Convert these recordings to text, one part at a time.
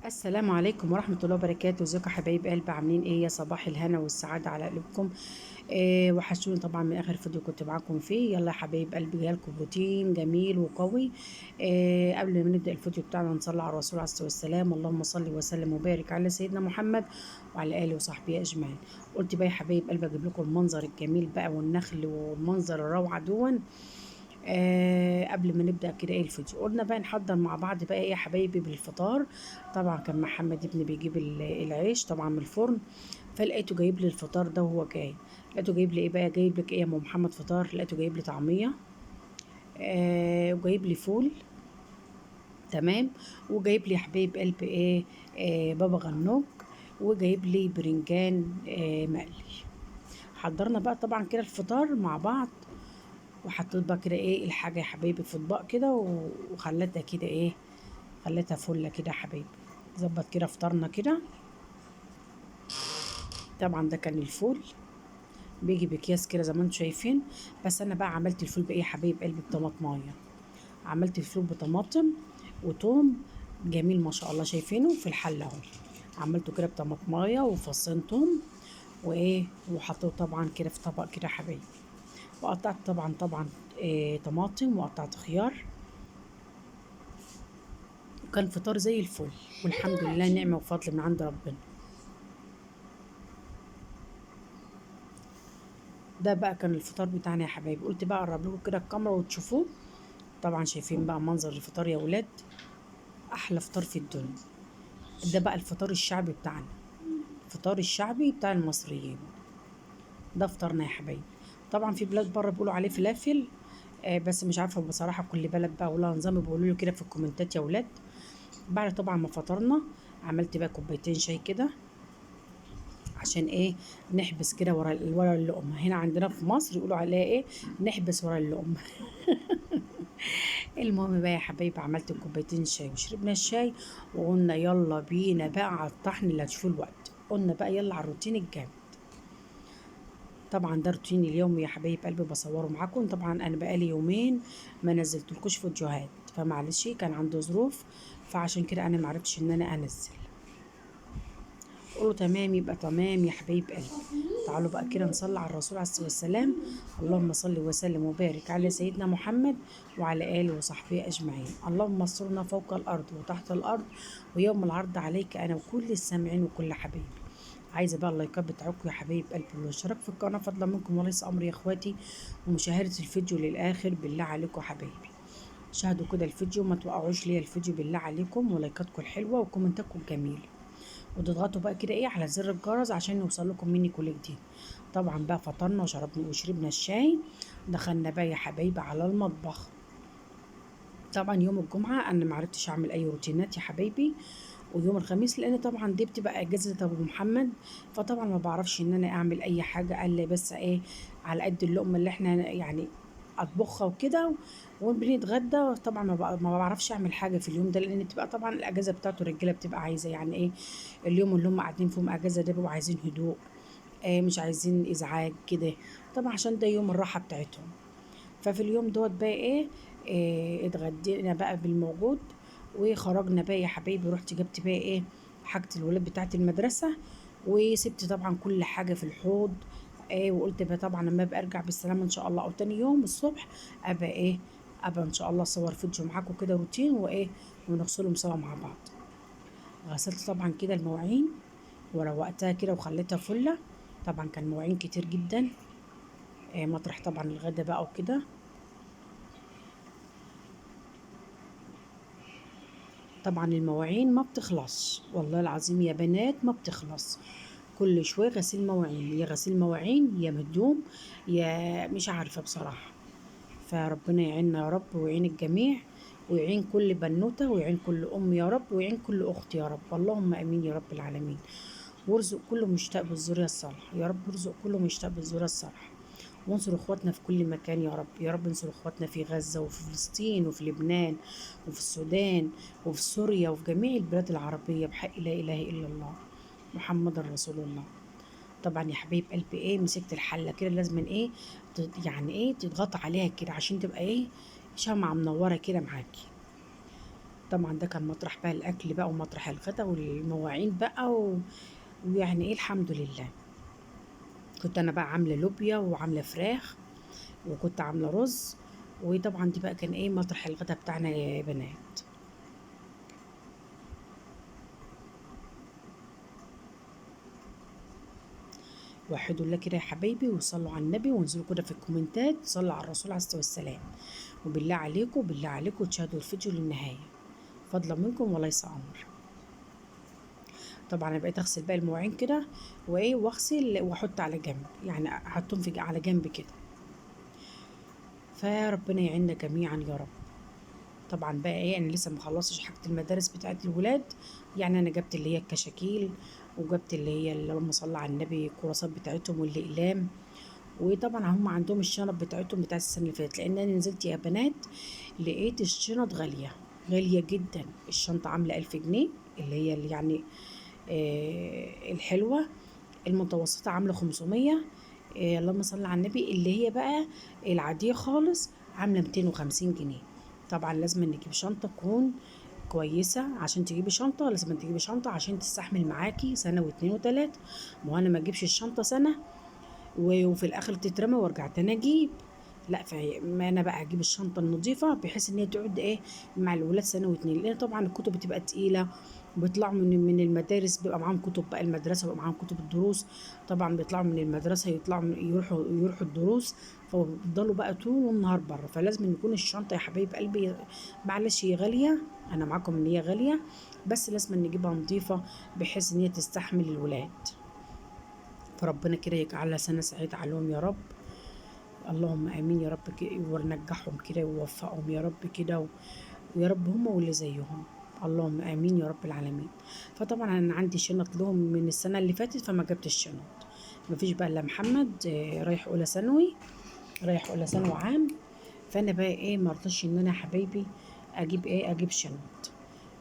السلام عليكم ورحمة الله وبركاته. ازيكم يا حبايب قلبي؟ عاملين ايه؟ يا صباح الهنا والسعادة على قلوبكم. وحشوني طبعا من اخر فيديو كنت معاكم فيه. يلا يا حبايب قلبي، جايلكم بروتين جميل وقوي. قبل ما نبدأ الفيديو بتاعنا نصلي على الرسول عليه الصلاة والسلام. اللهم صل وسلم وبارك على سيدنا محمد وعلى آله وصحبه أجمعين. قلت بقى يا حبايب قلبي اجيب لكم المنظر الجميل بقى والنخل والمنظر الروعة دون. قبل ما نبدأ كده ايه الفيديو، قلنا بقى نحضر مع بعض بقى ايه يا حبايبي بالفطار. طبعا كان محمد ابني بيجيب العيش طبعا من الفرن، فلقيته جايب لي الفطار ده وهو جاي. لقيته جايب لي ايه بقى، جايب لك ايه يا ام محمد فطار؟ لقيته جايب لي طعمية، وجايب لي فول. تمام. وجايب لي يا حبايب قلبي ايه، بابا غنوج. وجايب لي برنجان مقلي. حضرنا بقى طبعا كده الفطار مع بعض، وحطيت بقى كده ايه الحاجة يا حبايبي في اطباق كده وخليتها كده ايه، خليتها فله كده يا حبايبي. ظبط كده فطارنا كده. طبعا ده كان الفول، بيجي بأكياس كده زي ما انتم شايفين. بس انا بقى عملت الفول بايه يا حبايب قلبي؟ بطماطمايه. عملت الفول بطماطم وتوم جميل ما شاء الله، شايفينه في الحله اهو. عملته كده بطماطمايه وفصين توم وايه، وحطيته طبعا كده في طبق كده يا حبايبي. وقطعت طبعا طماطم، وقطعت خيار. وكان فطار زي الفل، والحمد لله نعمة وفضل من عند ربنا. ده بقى كان الفطار بتاعنا يا حبايبي. قلت بقى اقرب لكم كده الكاميرا وتشوفوه. طبعا شايفين بقى منظر الفطار يا ولاد، احلى فطار في الدنيا. ده بقى الفطار الشعبي بتاعنا، الفطار الشعبي بتاع المصريين. ده فطارنا يا حبايبي. طبعا في بلاد بره بيقولوا عليه فلافل، بس مش عارفه بصراحه كل بلد بقى ولها نظام، بيقولوا له كده في الكومنتات يا ولاد. بعد طبعا ما فطرنا عملت بقى كوبايتين شاي كده. عشان ايه؟ نحبس كده ورا اللقمه. هنا عندنا في مصر يقولوا عليها ايه، نحبس ورا اللقمه. المهم بقى يا حبايبي، عملت كوبايتين شاي وشربنا الشاي، وقلنا يلا بينا بقى على الطحن اللي هتشوفوا الوقت. قلنا بقى يلا على الروتين الجامد. طبعا ده روتيني اليومي يا حبايب قلبي، بصوره معاكم. طبعا انا بقالي يومين ما نزلتلكوش فيديوهات، فمعلش كان عندي ظروف، فعشان كده انا معرفتش ان انا انزل. قولوا تمام يبقى تمام يا حبايب قلبي. تعالوا بقى كده نصلي على الرسول عليه الصلاة والسلام. اللهم صل وسلم وبارك على سيدنا محمد وعلى آله وصحبه أجمعين. اللهم استرنا فوق الأرض وتحت الأرض ويوم العرض عليك أنا وكل السامعين وكل حبيبي. عايزة بقى اللايكات بتاعكم يا حبايب قلبي، والاشتراك في القناة فضلا منكم وليس أمر يا إخواتي، ومشاهدة الفيديو للآخر بالله عليكم يا حبايبي. شاهدوا كده الفيديو، ما توقعوش ليا الفيديو بالله عليكم، ولايكاتكم الحلوة وكومنتاتكم الجميلة. وتضغطوا بقى كده ايه على زر الجرس عشان يوصل لكم مني كل جديد. طبعا بقى فطرنا وشربنا الشاي. دخلنا بقى يا حبايبي على المطبخ. طبعا يوم الجمعة انا معرفتش اعمل اي روتينات يا حبايبي، ويوم الخميس لان طبعا دي بتبقى اجازة ابو محمد، فطبعا ما بعرفش ان انا اعمل اي حاجة الا بس ايه، على قد اللقمة اللي احنا يعني اطبخها وكده. وبنتغدى طبعا ما بعرفش اعمل حاجه في اليوم ده، لان بتبقى طبعا الاجازه بتاعته الرجاله بتبقى عايزه يعني ايه، اليوم اللي هم قاعدين فيهم اجازه ده بيبقوا عايزين هدوء، مش عايزين ازعاج كده. طبعا عشان ده يوم الراحه بتاعتهم. ففي اليوم دوت بقى ايه، اتغدينا بقى بالموجود. وخرجنا بقى يا حبايبي، رحت جبت بقى ايه حاجة الولاد بتاعت المدرسة. وسبت طبعا كل حاجة في الحوض. وقلت بقى طبعا لما ابقى ارجع بالسلامة ان شاء الله، او تاني يوم الصبح ابقى ايه، ابقى ان شاء الله اصور فيديو معاكم كده روتين وايه، ونغسلهم سوا مع بعض. غسلت طبعا كده المواعين وروقتها كده وخليتها فلة. طبعا كان مواعين كتير جدا، مطرح طبعا الغدا بقى وكده. طبعا المواعين ما بتخلص والله العظيم يا بنات، ما بتخلص. كل شوية غسيل مواعين، يا غسيل مواعين يا مهدوم، يا مش عارفة بصراحة. فربنا يعيننا يا رب ويعين الجميع، ويعين كل بنوتة ويعين كل أم يا رب، ويعين كل أخت يا رب. اللهم آمين يا رب العالمين. وارزق كل مشتاق بالذرية الصالحة يا رب، ارزق كل مشتاق بالذرية الصالحة. وانصر اخواتنا في كل مكان يا رب، يا رب انصر اخواتنا في غزة وفي فلسطين وفي لبنان وفي السودان وفي سوريا وفي جميع البلاد العربية، بحق لا إله إلا الله محمد رسول الله. طبعا يا حبيب قلبي ايه، مسكت الحلة كده لازم ايه، يعني ايه تضغط عليها كده عشان تبقى ايه، شمعة منورة كده معاكي. طبعا ده كان مطرح بقى الاكل بقى ومطرح الغدا والمواعين بقى ويعني ايه الحمد لله. كنت انا بقى عامله لوبيا وعامله فراخ وكنت عامله رز. وطبعا دي بقى كان ايه مطرح الغدا بتاعنا يا بنات. وحدوا الله كده يا حبايبي وصلوا على النبي وانزلوا كده في الكومنتات صلوا على الرسول عليه الصلاه والسلام. وبالله عليكم بالله عليكم تشاهدوا الفيديو للنهايه فضلا منكم وليس امر. طبعا انا بقيت اغسل باقي المواعين كده وايه واغسل واحط على جنب يعني احطهم في على جنب كده. فربنا يعيننا جميعا يا رب. طبعا بقى ايه انا لسه مخلصش حاجه المدارس بتاعت الولاد. يعني انا جبت اللي هي الكشاكيل وجبت اللي هي اللهم صل على النبي الكراسات بتاعتهم والاقلام. وطبعا هم عندهم الشنط بتاعتهم بتاعت السنه اللي فاتت لان انا نزلت يا بنات لقيت الشنط غاليه غاليه جدا. الشنطه عامله 1000 جنيه اللي هي اللي يعني الحلوه. المتوسطه عامله 500. اللهم صل على النبي اللي هي بقى العاديه خالص عامله 250 جنيه. طبعا لازم نجيب شنطه تكون كويسه. عشان تجيبي شنطه لازم تجيبي شنطه عشان تستحمل معاكي سنه واتنين وتلاته. ما هو انا ما اجيبش الشنطه سنه وفي الاخر تترمى وارجع تاني اجيب. لا فما انا بقى اجيب الشنطه النظيفه بحيث ان هي تقعد ايه مع الولاد سنه واتنين. لان طبعا الكتب بتبقى تقيله بيطلعوا من المدارس بيبقى معاهم كتب بقى المدرسه بيبقى معاهم كتب الدروس. طبعا بيطلعوا من المدرسه يطلعوا يروحوا الدروس فبيفضلوا بقى طول النهار بره. فلازم يكون الشنطه يا حبايب قلبي معلش هي غاليه. انا معاكم ان هي غاليه بس لازم نجيبها نظيفه بحيث ان هي تستحمل الولاد. فربنا كده يجعلها سنه سعيده عليهم يا رب. اللهم امين يا رب كده ونجحهم كده ووفقهم يا رب كده ويا رب هم واللي زيهم. اللهم امين يا رب العالمين. فطبعا انا عندي شنط لهم من السنه اللي فاتت فما جبت الشنط. مفيش بقى الا محمد رايح اولى ثانوي رايح اولى ثانوي عام. فانا بقى ايه مرضتش ان انا يا حبايبي اجيب شنط.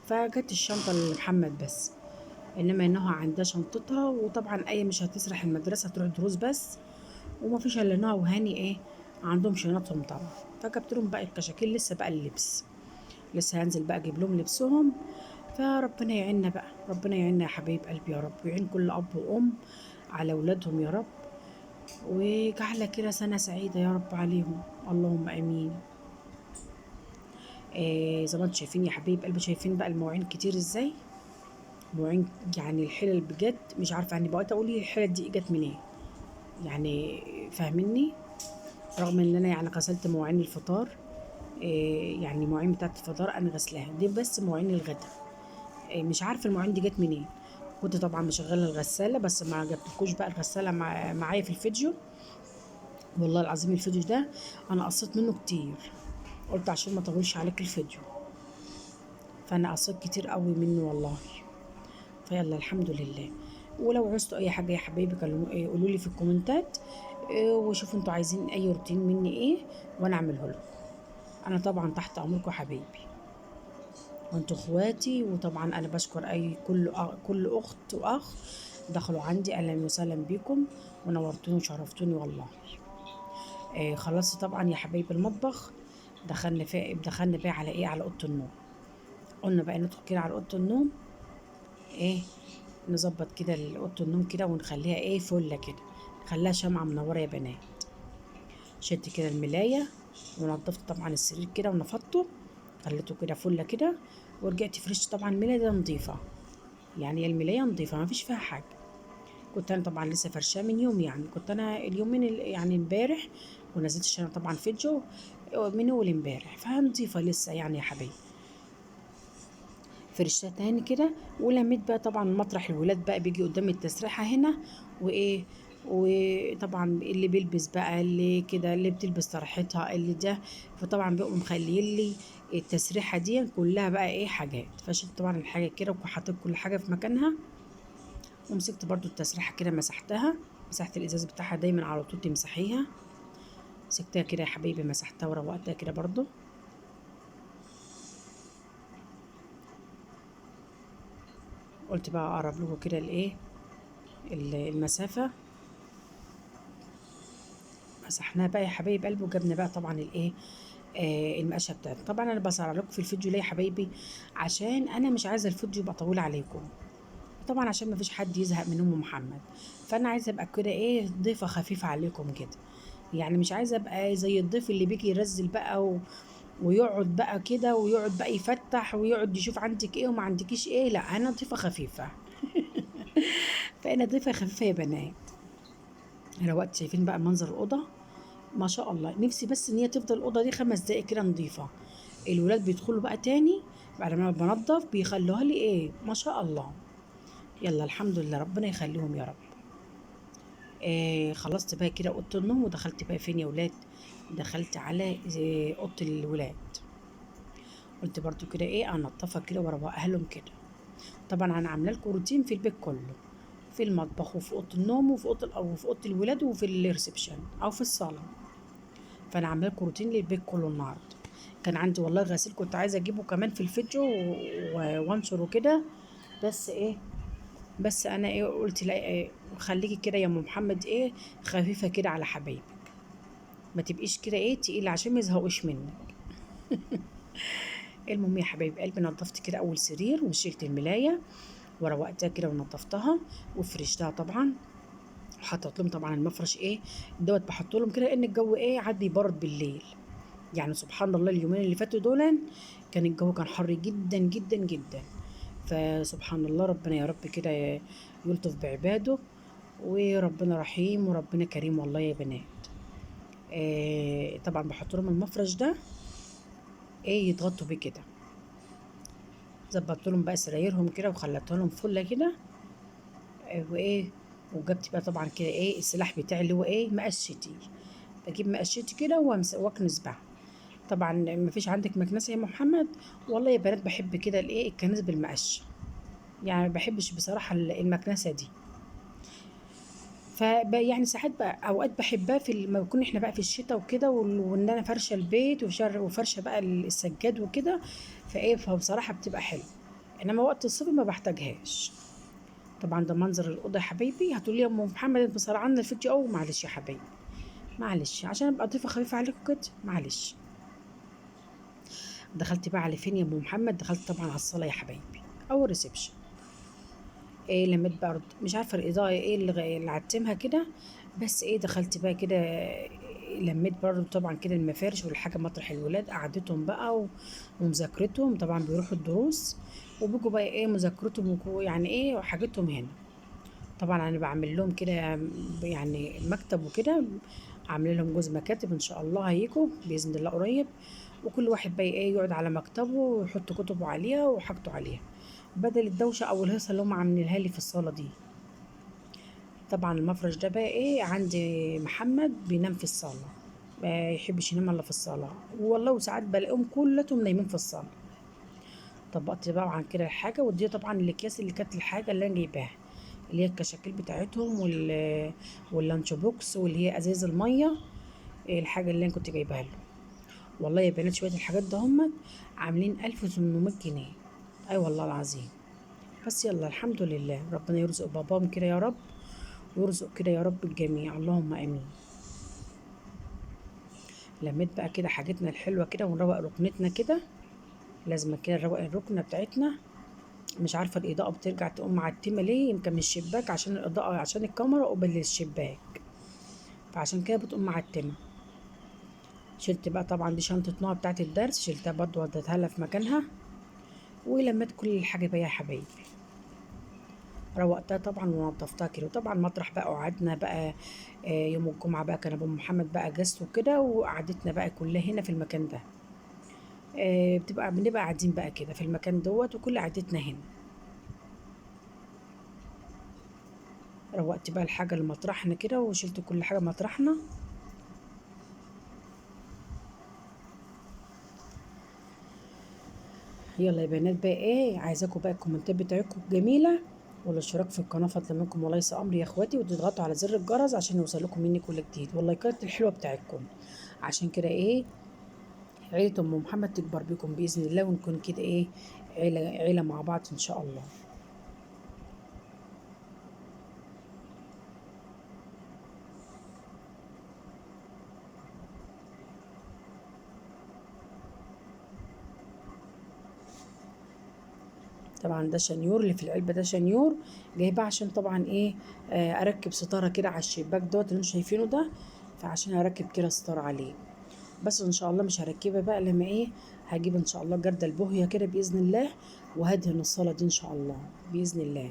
فجت الشنطه لمحمد بس. انما انها عندها شنطتها وطبعا اي مش هتسرح المدرسه تروح دروس بس. وما فيش الا نوع وهاني ايه عندهم شنطهم طبعا. فجبت لهم بقى الكشاكيل لسه بقى اللبس. لسه هنزل بقى اجيب لهم لبسهم. فربنا يعيننا بقى ربنا يعيننا يا حبايب قلبي يا رب ويعين كل اب وام على اولادهم يا رب. وجعلها كده سنه سعيده يا رب عليهم. اللهم امين. زي ما انتم شايفين يا حبايب قلبي شايفين بقى المواعين كتير ازاي. مواعين يعني الحلل بجد مش عارفه يعني بقيت اقول الحلل دي اجت منين يعني فاهميني. رغم ان انا يعني غسلت مواعين الفطار. يعني مواعين بتاعت الفطار انا غسلاها دي بس مواعين الغدا. مش عارفه المواعين دي جت منين. كنت طبعا مشغله الغساله بس ما جبتلكوش بقى الغساله معايا في الفيديو. والله العظيم الفيديو ده انا قصيت منه كتير. قلت عشان ما اطولش عليك الفيديو. فانا قصيت كتير قوي منه والله. فيلا الحمد لله. ولو عوزتوا اي حاجه يا حبايبي قولوا لي في الكومنتات. وشوفوا انتوا عايزين اي روتين مني ايه وانا اعمله لكم. انا طبعا تحت امركم حبايبي وانتوا اخواتي. وطبعا انا بشكر اي كل اخت واخ دخلوا عندي اهلا وسهلا بيكم ونورتوني وشرفتوني والله. خلصت طبعا يا حبايب المطبخ. دخلنا بقى على ايه على اوضه النوم. قلنا بقى ندخل كده على اوضه النوم. ايه نظبط كده اوضه النوم كده ونخليها ايه فله كده. خليها شمعة منورة يا بنات. شلت كده الملاية ونضفت طبعا السرير كده ونفضته. خليته كده فله كده. ورجعت فرشت طبعا الملاية دي نضيفة. يعني الملاية نضيفة ما فيش فيها حاجة. كنت انا طبعا لسه فرشاه من يوم يعني كنت انا اليومين يعني امبارح. ونزلت انا طبعا فيديو من اول امبارح فنضيفة لسه يعني يا حبيبي. فرشتها تاني كده. ولميت بقى طبعا مطرح الولاد بقى بيجي قدام التسريحة هنا. وايه وطبعا اللي بيلبس بقى اللي كده اللي بتلبس طرحتها اللي ده. فطبعا بقوا مخليين لي التسريحة دي كلها بقى ايه حاجات. فشلت طبعا الحاجة كده وحطيت كل حاجة في مكانها. ومسكت برضو التسريحة كده مسحتها. مسحت الازاز بتاعها دايما على طول تمسحيها. مسكتها كده يا حبيبي مسحتها وروقتها كده برضو. قلت بقى اقرب لكم كده الايه المسافة. مسحناها بقى يا حبايب قلبي وجبنا بقى طبعا الايه المقشه بتاعتنا. طبعا انا بسرع لكم في الفيديو ليه يا حبايبي؟ عشان انا مش عايزه الفيديو يبقى طويل عليكم، طبعا عشان ما فيش حد يزهق من ام محمد. فانا عايزه ابقى كده ايه، ضيفه خفيفه عليكم كده. يعني مش عايزه ابقى زي الضيف اللي بيجي يرزل بقى ويقعد بقى كده، ويقعد بقى يفتح ويقعد يشوف عندك ايه وما عندكيش ايه. لا، انا ضيفه خفيفه. فانا ضيفه خفيفه يا بنات. روقت، شايفين بقى منظر الاوضه؟ ما شاء الله. نفسي بس ان هي تفضل الاوضه دي 5 دقايق كده نظيفه. الولاد بيدخلوا بقى تاني بعد ما بنضف بيخلوها لي ايه، ما شاء الله. يلا الحمد لله، ربنا يخليهم يا رب. خلصت بقى كده اوضه النوم، ودخلت بقى فين يا ولاد؟ دخلت على اوضه الولاد. قلت برضو كده ايه، انضفها كده واروقها لهم كده. طبعا انا عامله لكم روتين في البيت كله، في المطبخ وفي اوضه النوم وفي اوضه الولاد وفي الريسبشن او في الصاله. فانا عامله لكم روتين للبيت كله النهارده. كان عندي والله غسيل كنت عايزه اجيبه كمان في الفيديو وانشره كده. بس ايه، بس انا ايه قلت لا، إيه، خليكي كده يا ام محمد ايه، خفيفه كده على حبايبك. ما تبقيش كده ايه تقيله عشان ما يزهقوش منك. المهم يا حبايب قلبي، نضفت كده اول سرير وشلت الملايه وروقتها كده ونضفتها وفرشتها طبعا. وحطيت لهم طبعا المفرش ايه دوت، بحط لهم كده ان الجو ايه عاد بيبرد بالليل. يعني سبحان الله اليومين اللي فاتوا دول كان الجو كان حر جدا جدا جدا. فسبحان الله، ربنا يا رب كده يلطف بعباده. وربنا رحيم وربنا كريم والله يا بنات. طبعا بحط لهم المفرش ده ايه يتغطوا بيه كده. ظبطت لهم بقى سرايرهم كده وخليت لهم فله كده. وايه، وجبت بقى طبعا كده ايه السلاح بتاعي اللي هو ايه مقشتي. بجيب مقشتي كده واكنس بقى. طبعا ما فيش عندك مكنسه يا محمد؟ والله يا بنات بحب كده الايه الكنس بالمقش. يعني ما بحبش بصراحه المكنسه دي. يعني ساعات بقى اوقات بحبها في لما بنكون احنا بقى في الشتاء وكده وان انا فرشه البيت وفرشه بقى السجاد وكده. فايه فبصراحه بتبقى حلو. انما وقت الصيف ما بحتاجهاش. طبعا ده منظر الاوضه يا حبايبي. هتقولي يا ام محمد انت مسرعنا الفيديو قوي، معلش يا حبايبي، معلش عشان ابقى ضيفه خفيفه عليكم كده، معلش. دخلت بقى على فين يا ام محمد؟ دخلت طبعا على الصاله يا حبايبي او الريسبشن. ايه لميت بقى مش عارفه الاضاءه ايه اللي عتمها كده. بس ايه دخلت بقى كده، لميت برضو طبعا كده المفارش والحاجه مطرح الولاد قعدتهم بقى ومذاكرتهم. طبعا بيروحوا الدروس وبيجوا بقى ايه مذاكرتهم يعني ايه وحاجتهم هنا. طبعا انا بعمل لهم كده يعني مكتب وكده. عامله لهم جوز مكاتب ان شاء الله هيجوا باذن الله قريب. وكل واحد بقى ايه يقعد على مكتبه ويحط كتبه عليها وحاجته عليها، بدل الدوشه او الهيصه اللي هم عاملينها لي في الصاله دي. طبعا المفرش ده بقى ايه عندي محمد بينام في الصاله، ما يحبش ينام الا في الصاله. والله وساعات بلاقيهم كلهم نايمين في الصاله. طبقت طبعا كده الحاجه، ودي طبعا الاكياس اللي كانت الحاجه اللي انا جايباها، اللي هي الكشاكيل بتاعتهم واللانش بوكس واللي هي ازاز الميه. الحاجه اللي انا كنت جايباها له. والله يا بنات شويه الحاجات ده هم عاملين 1800 جنيه. اي والله العظيم. بس يلا الحمد لله، ربنا يرزق باباهم كده يا رب، ويرزق كده يا رب الجميع، اللهم امين. لميت بقى كده حاجتنا الحلوه كده ونروق ركنتنا كده. لازم كده نروق الركنه بتاعتنا. مش عارفه الاضاءه بترجع تقوم معتمه ليه، يمكن من الشباك عشان الاضاءه عشان الكاميرا قبل الشباك، فعشان كده بتقوم معتمه. شلت بقى طبعا دي شنطه نوع بتاعت الدرس، شلتها برضو وديتها لها في مكانها. ولميت كل الحاجه بقى يا حبايبي. روقتها طبعا ونضفتها كده. وطبعا مطرح بقى قعدنا بقى يوم الجمعه بقى كان ابو محمد بقى اجازته وكده، وقعدتنا بقى كلها هنا في المكان ده. بنبقى قاعدين بقى كده في المكان دوت وكل قعدتنا هنا. روقت بقى الحاجه اللي مطرحنا كده وشلت كل حاجه مطرحنا. يلا يا بنات بقى ايه، عايزاكم بقى الكومنتات بتاعتكم جميله، والاشتراك في القناه فضلا منكم وليس امر يا اخواتي، وتضغطوا على زر الجرس عشان يوصلكم مني كل جديد، واللايكات الحلوه بتاعتكم. عشان كده ايه عيله ام محمد تكبر بيكم باذن الله، ونكون كده ايه عيله مع بعض ان شاء الله. طبعا ده شنيور اللي في العلبة، ده شنيور جايباه عشان طبعا ايه، اركب ستارة كده على الشباك دوت اللي انتوا شايفينه ده، فعشان اركب كده ستارة عليه. بس ان شاء الله مش هركبها بقى لما ايه، هجيب ان شاء الله جردل البوهية كده باذن الله، وهدهن الصالة دي ان شاء الله باذن الله.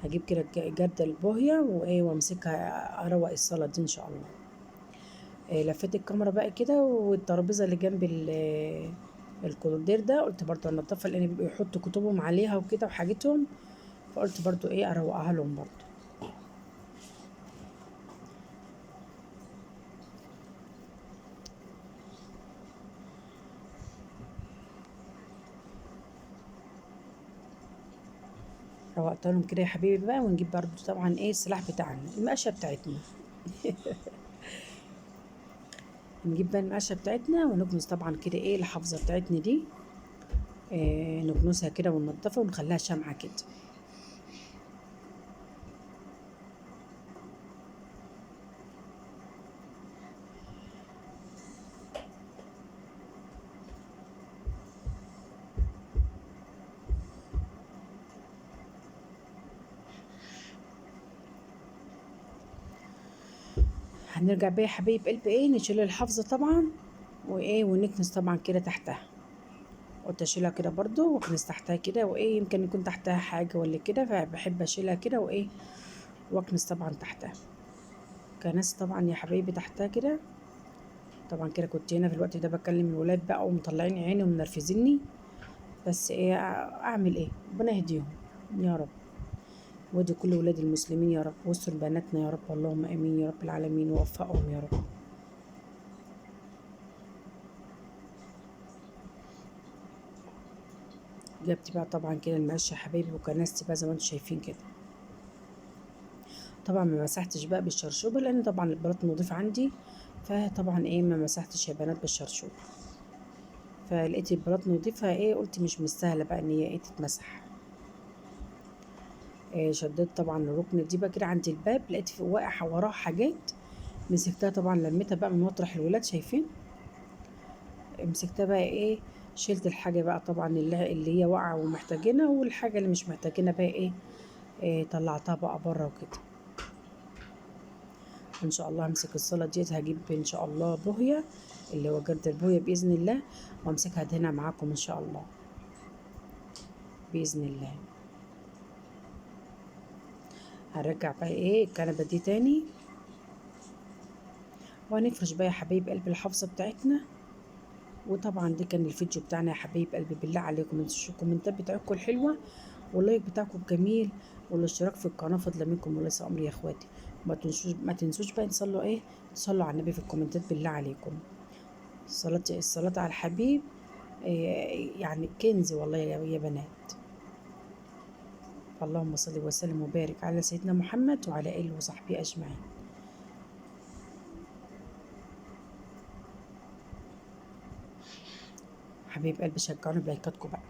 هجيب كده جردل البوهية وايه، وامسكها اروق الصالة دي ان شاء الله. لفيت الكاميرا بقى كده، والترابيزة اللي جنب الكولدير ده قلت برضو انضفها، لان بيبقوا يحطوا كتبهم عليها وكده وحاجتهم، فقلت برضو ايه اروقها لهم برضو. روقت لهم كده يا حبيبي بقى، ونجيب برضو طبعا ايه السلاح بتاعنا، المقشه بتاعتنا. نجيب بقى المقشه بتاعتنا ونكنس طبعا كده ايه الحافظه بتاعتنا دي، نكنسها كده وننضفها ونخليها شمعه كده. هنرجع بقى يا حبايب قلب ايه، نشيل الحافظه طبعا، وايه ونكنس طبعا كده تحتها. قلت اشيلها كده برضو واكنس تحتها كده، وايه يمكن يكون تحتها حاجه ولا كده، فبحب اشيلها كده وايه، واكنس طبعا تحتها. كنست طبعا يا حبايبي تحتها كده. طبعا كده كنت هنا في الوقت ده بكلم الولاد بقى ومطلعين عيني ومنرفزيني، بس ايه اعمل ايه، ربنا يهديهم يا رب، ودي كل ولاد المسلمين يا رب، واستر بناتنا يا رب، اللهم امين يا رب العالمين، ووفقهم يا رب. جبت بقى طبعا كده المقشه يا حبايبي، وكنست بقى زي ما انتم شايفين كده. طبعا ما مسحتش بقى بالشرشوبه، لان طبعا البلاط نضيف عندي، فطبعا ايه ما مسحتش يا بنات بالشرشوبه. فلقيت البلاط نضيفها ايه، قلت مش مستاهله بقى ان هي ايه تتمسح. شديت طبعا الركن دي بقى كده عند الباب، لقيت في واقع وراها حاجات، مسكتها طبعا لميتها بقى من مطرح الولاد شايفين. مسكتها بقى ايه، شلت الحاجه بقى طبعا اللي هي واقعه ومحتاجينها، والحاجه اللي مش محتاجينها بقى ايه، طلعتها بقى بره وكده. ان شاء الله همسك الصاله ديت، هجيب ان شاء الله بوهيه، اللي هو جرد البوهيه باذن الله، وامسكها ادهنها معاكم ان شاء الله باذن الله. هنرجع بقى ايه الكنبه دي تاني، وهنفرش بقى يا حبايب قلب الحفظه بتاعتنا. وطبعا ده كان الفيديو بتاعنا يا حبايب قلبي، بالله عليكم ما تنسوش الكومنتات بتاعتكم الحلوه، واللايك بتاعكم الجميل، والاشتراك في القناه فضلا منكم وليس امر يا اخواتي. ما تنسوش بقى تصلوا ايه، تصلوا على النبي في الكومنتات بالله عليكم. الصلاه على الحبيب يعني كنز والله يا بنات. اللهم صل وسلم وبارك على سيدنا محمد وعلى اله وصحبه اجمعين. حبيب قلبي شجعوني بلايكاتكم بقى.